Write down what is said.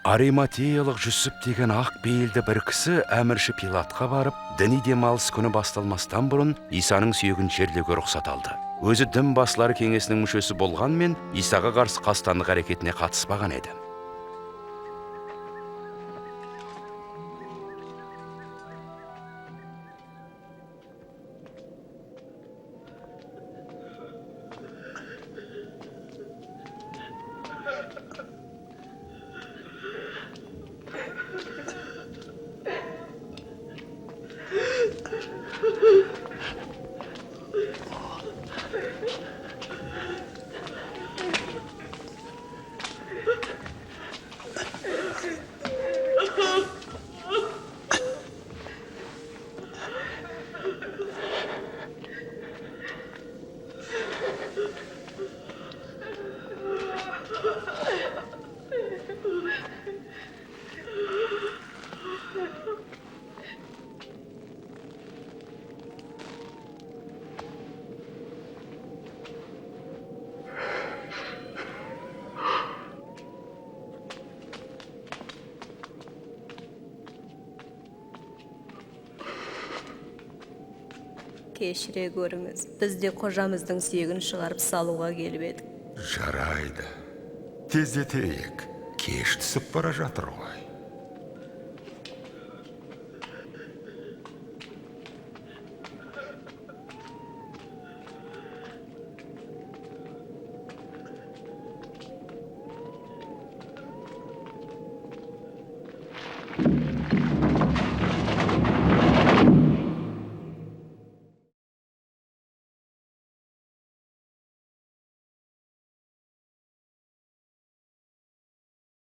Ариматеялық Жүсіп деген ақ бейілді бір кісі әмірші Пилатқа барып, діни демалыс күні басталмастан бұрын Исаның сүйегін жерлеуге рұқсат алды. Өзі дін басылары кеңесінің мүшесі болғанмен, Исаға қарсы қастандық әрекетіне қатыспаған еді. Кешіре көріңіз, біз де қожамыздың сүйегін шығарып салуға келіп едік. Жарайды. Тездетейік. Кеш түсіп бара жатыр ғой.